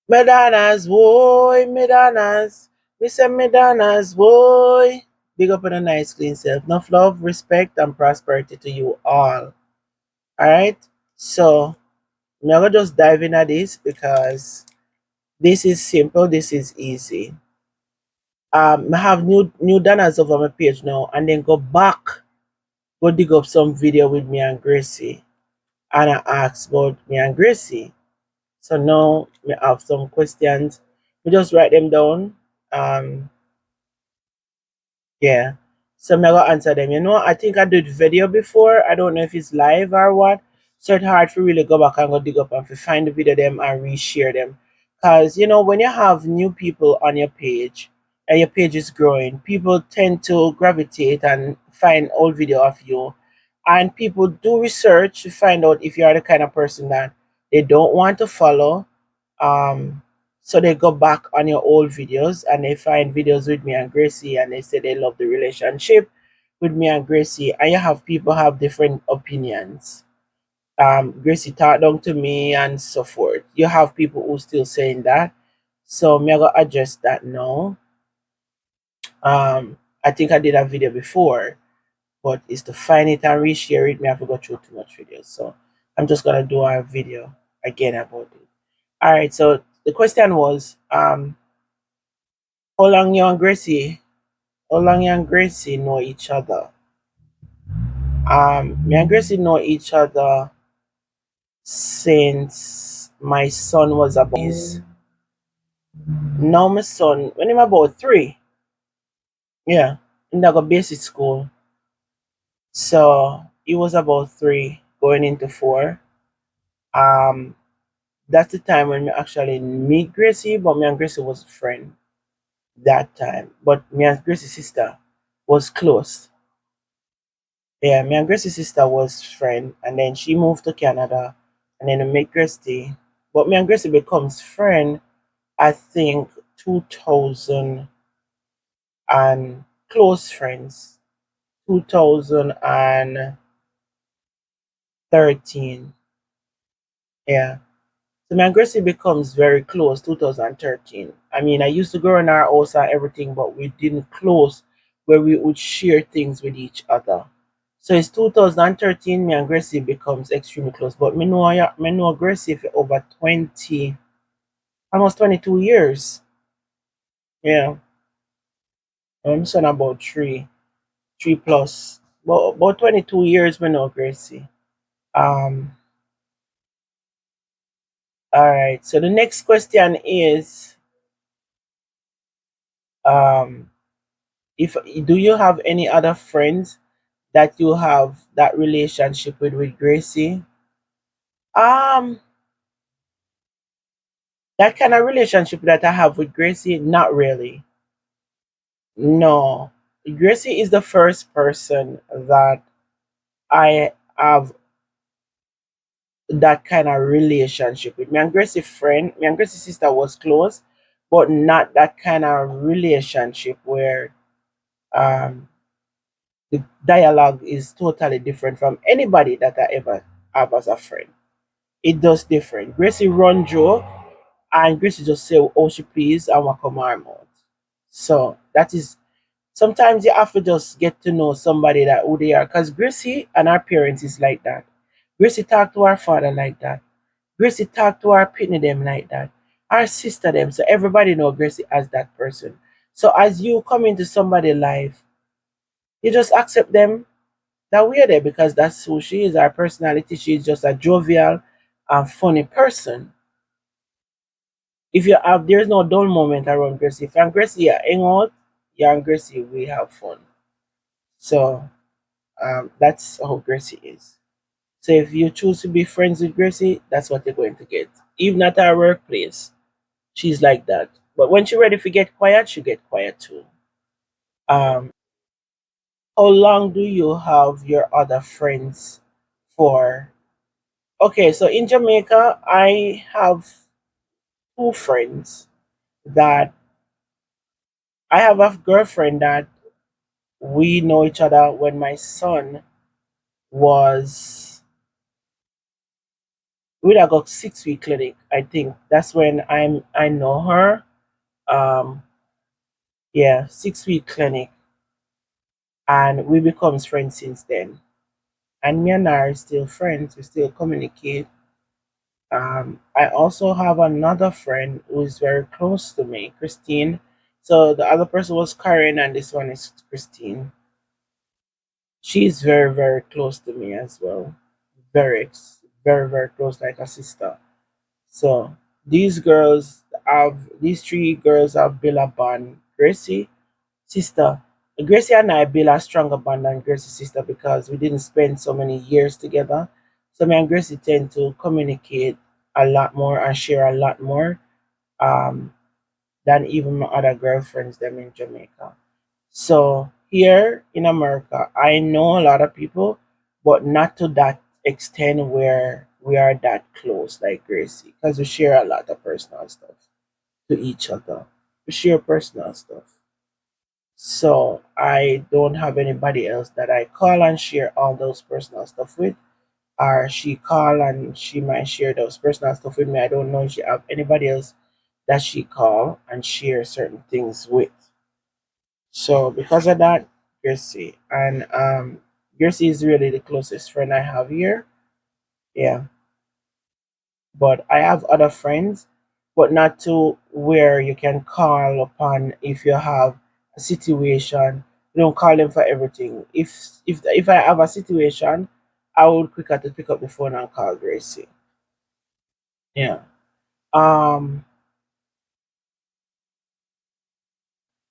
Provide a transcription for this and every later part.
Medanas, boy, Medanas. We say Medanas, boy. Big up on a nice clean self. Enough love, respect, and prosperity to you all. Alright? So, I'm gonna just dive into this because this is simple, this is easy. I have new donors over my page now, and then go dig up some video with me and Gracey, and I ask about me and Gracey. So now we have some questions. We just write them down. Um, yeah. So I'm gonna answer them. I think I did video before. I don't know if it's live or what. So it's hard to really go back and go dig up and to find the video them and reshare them. Cause when you have new people on your page and your page is growing, people tend to gravitate and find old video of you. And people do research to find out if you are the kind of person that they don't want to follow. um so they go back on your old videos and they find videos with me and Gracey, and they say they love the relationship with me and Gracey. And you have people have different opinions. Gracey talked down to me and so forth. You have people who still saying that. So me I gonna address that now. I think I did a video before, but it's to find it and reshare it. Me have to go through too much videos. So I'm just gonna do a video again about it. Alright, so the question was how long you and Gracie, how long you and Gracie know each other? Me and Gracie know each other since my son was about now my son when him about 3. Yeah. In the basic school. So he was about 3 going into 4. Um that's the time when we actually meet Gracie, but me and Gracie was a friend that time. But me and Gracie's sister was close. Yeah, me and Gracie's sister was friend, and then she moved to Canada, and then we met Gracie. But me and Gracie becomes friend, I think, 2000 and close friends, 2013. Yeah, so me and Gracie becomes very close 2013. I mean, I used to go in our house and everything, but we didn't close where we would share things with each other. So it's 2013, me and Gracie becomes extremely close. But me know Gracie for over 20, almost 22 years. Yeah. I'm son about three plus. But about 22 years me know Gracie. Um, all right. So the next question is um if do you have any other friends that you have that relationship with Gracie? Um that kind of relationship that I have with Gracie, not really. No. Gracie is the first person that I have that kind of relationship with. Me and Gracie friend, me and Gracie's sister was close, but not that kind of relationship where um the dialogue is totally different from anybody that I ever have as a friend. It does different. Gracie run joke and Gracie just say oh she please and what come her mouth. So that is sometimes you have to just get to know somebody that who they are. Because Gracie and her parents is like that. Gracie talk to her father like that. Gracie talk to her pitney them like that. Our sister them. So everybody know Gracie as that person. So as you come into somebody's life, you just accept them that way there because that's who she is. Her personality. She's just a jovial and funny person. If you have there's no dull moment around Gracie. If I'm Gracie, you hang out, you and Gracie we have fun. So that's how Gracie is. So if you choose to be friends with Gracie, that's what you're going to get. Even at our workplace, she's like that. But when she's ready to get quiet, she get quiet too. Um, how long do you have your other friends for? Okay, so in Jamaica, I have 2 friends that I have a girlfriend that we know each other when my son was We would have got 6 week clinic. I think that's when I know her. Um, yeah, 6 week clinic, and we becomes friends since then. And me and her are still friends. We still communicate. I also have another friend who is very close to me, Christine. So the other person was Karen, and this one is Christine. She's very, very close to me as well. Very, very close, like a sister. So these three girls have built a bond. Gracie, sister. Gracie and I built a stronger bond than Gracie's sister because we didn't spend so many years together. So me and Gracie tend to communicate a lot more and share a lot more um, than even my other girlfriends them in Jamaica. So here in America, I know a lot of people, but not to that extent where we are that close like Gracie, because we share a lot of personal stuff to each other. We share personal stuff. So I don't have anybody else that I call and share all those personal stuff with. Or she call and she might share those personal stuff with me. I don't know if she have anybody else that she call and share certain things with. So because of that, Gracie. And Gracie is really the closest friend I have here. Yeah. But I have other friends, but not to where you can call upon if you have a situation. You don't call them for everything. If I have a situation, I would quicker to pick up the phone and call Gracie. Yeah. Um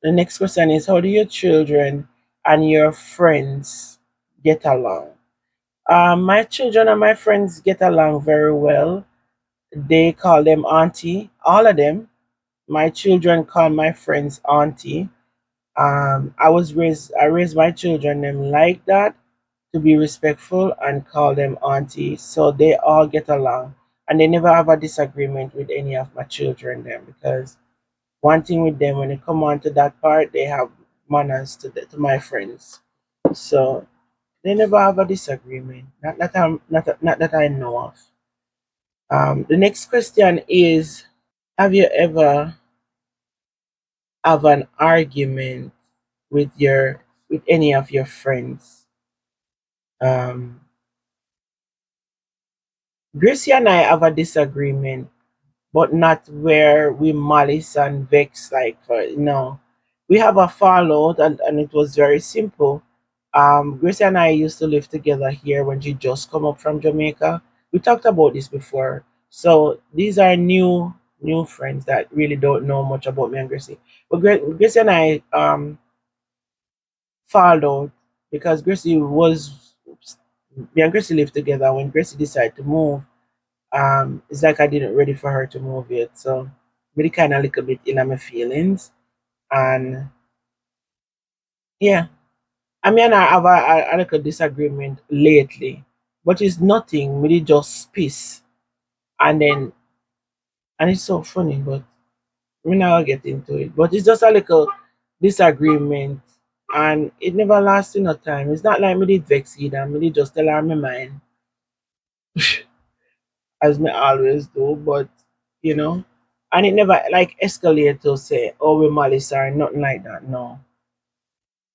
the next question is, how do your children and your friends get along? My children and my friends get along very well. They call them auntie, all of them. My children call my friends auntie. I raised my children them like that, to be respectful and call them auntie. So they all get along, and they never have a disagreement with any of my children them, because one thing with them, when they come on to that part, they have manners to my friends. So they never have a disagreement. Not that I know of. The next question is: have you ever have an argument with your with any of your friends? Um, Gracie and I have a disagreement, but not where we malice and vex, like, for no. We have a fallout, and it was very simple. Gracie and I used to live together here when she just come up from Jamaica. We talked about this before. So these are new friends that really don't know much about me and Gracie. But Gracie and I followed because me and Gracie lived together. When Gracie decided to move, it's like I didn't ready for her to move yet. So really kind of little bit in my feelings. And yeah, I mean, I have a little disagreement lately, but it's nothing. Really just peace. And then, and it's so funny, but we now get into it. But it's just a little disagreement, and it never lasts no time. It's not like me did vex either. Me did just tell her my mind, as me always do. But you know, and it never like escalate to say, "Oh, we malice or nothing like that." No,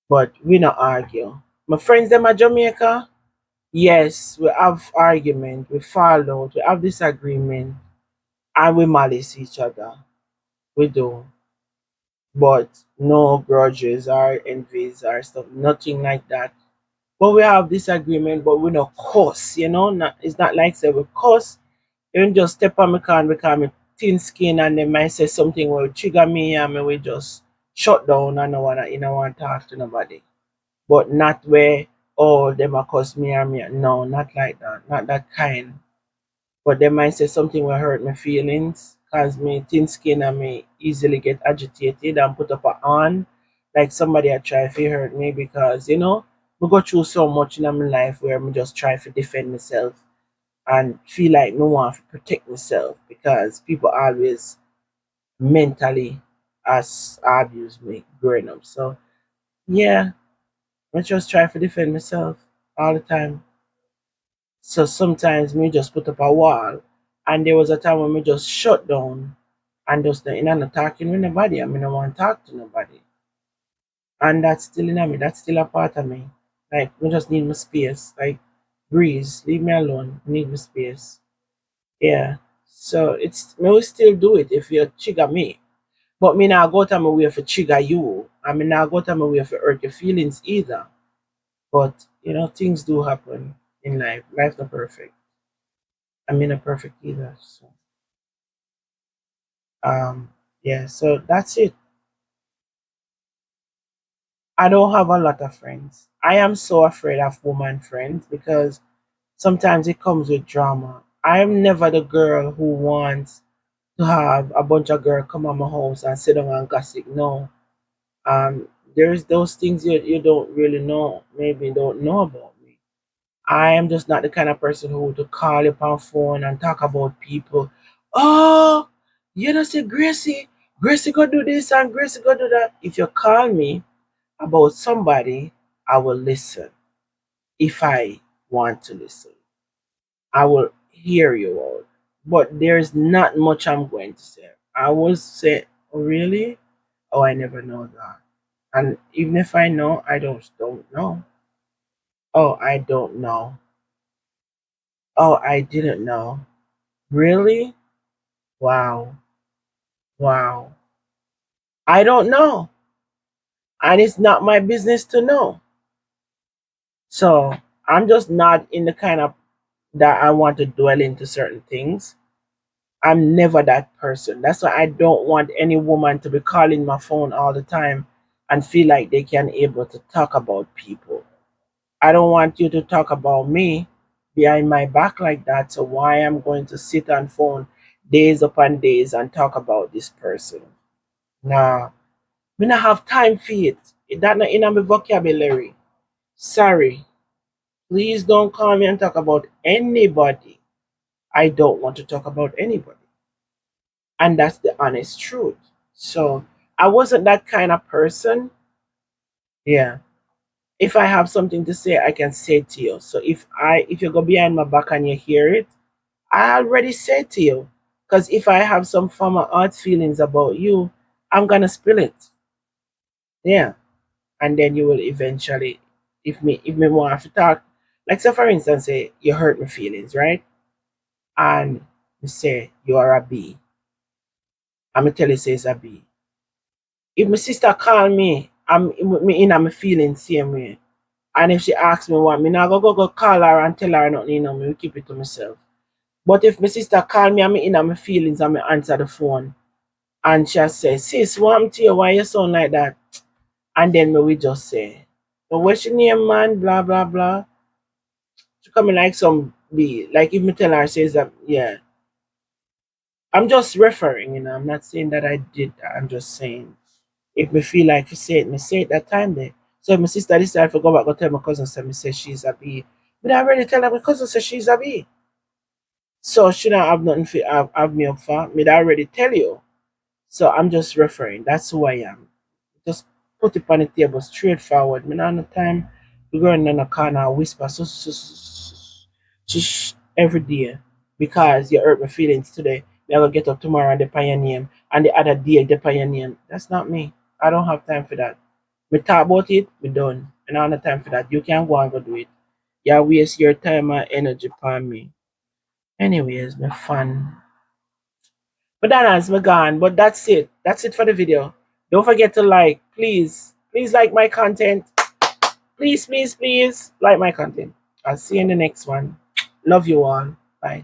but we not argue. My friends them at Jamaica, yes, we have argument, we fall out, we have disagreement, and we malice each other. We do, but no grudges or envies or stuff, nothing like that. But we have disagreement, but we not cuss, Not, it's not like say we cuss. You don't just step on me can because me thin skin, and they might say something will trigger me, and me we just shut down and no wanna want to talk to nobody. But not where, oh, them a cuss me or me. No, not like that. Not that kind. But they might say something will hurt my feelings, cause me thin skin and me easily get agitated and put up a on, like somebody a try to hurt me, because we go through so much in my life where me just try to defend myself and feel like no one to protect myself, because people always mentally as abuse me growing up. So yeah, I just try to defend myself all the time. So sometimes me just put up a wall. And there was a time when me just shut down and just not talking with nobody. I mean, I want to talk to nobody. And that's still in me. That's still a part of me. Like, we just need my space. Like, breeze, leave me alone. I need my space. Yeah. So it's me will still do it if you trigger me. But me now go to my way for trigger you. I mean now go to my way for hurt your feelings either. But things do happen in life. Life's not perfect. I mean not perfect either. So um yeah, so that's it. I don't have a lot of friends. I am so afraid of woman friends because sometimes it comes with drama. I'm never the girl who wants to have a bunch of girls come at my house and sit down and gossip. No. There's those things you don't really know, maybe don't know about me. I am just not the kind of person who to call up on phone and talk about people. Oh, say Gracie go do this and Gracie go do that. If you call me about somebody, I will listen if I want to listen. I will hear you out. But there's not much I'm going to say. I will say, oh, really? Oh, I never know that. And even if I know, I don't know. Oh, I don't know. Oh, I didn't know. Really? Wow. Wow. I don't know. And it's not my business to know. So I'm just not in the kind of that I want to dwell into certain things. I'm never that person. That's why I don't want any woman to be calling my phone all the time and feel like they can able to talk about people. I don't want you to talk about me behind my back like that. So why I'm going to sit on phone days upon days and talk about this person? Nah, me not have time for it. That not in my vocabulary. Sorry. Please don't call me and talk about anybody. I don't want to talk about anybody. And that's the honest truth. So I wasn't that kind of person. Yeah. If I have something to say, I can say it to you. So if you go behind my back and you hear it, I already said to you. Because if I have some form of hard feelings about you, I'm gonna spill it. Yeah. And then you will eventually, if me want to talk, like so for instance, say you hurt my feelings, right? And you say you are a B. I'm gonna tell you say it's a B. If my sister call me, me in my feelings same way. And if she asks me what, me not go call her and tell her nothing, me will keep it to myself. But if my sister call me and me in my feelings and me answer the phone and she says, sis, what happened to you? Why you sound like that? And then me we just say, but what's your name, man? Blah blah blah. She coming like some be like if me tell her says that yeah. I'm just referring, I'm not saying that I did that. I'm just saying if me feel like you say it, me say it that time there. So if my sister decide to go back go tell my cousin say me say she's a B. But I already tell her my cousin say she's a B. So she don't have nothing for have me up for. Me da already tell you. So I'm just referring. That's who I am. Just put it on the table straightforward. Me not no time to go in the corner and whisper every day because you hurt my feelings today. Me I go get up tomorrow and dep on your name and the other day dep on your name. That's not me. I don't have time for that. We talk about it, we done. And I don't have time for that. You can go and go do it. You waste your time and energy upon me. Anyways, my fun. But that's my gone. But that's it. That's it for the video. Don't forget to like. Please. Please like my content. Please, please, please like my content. I'll see you in the next one. Love you all. Bye.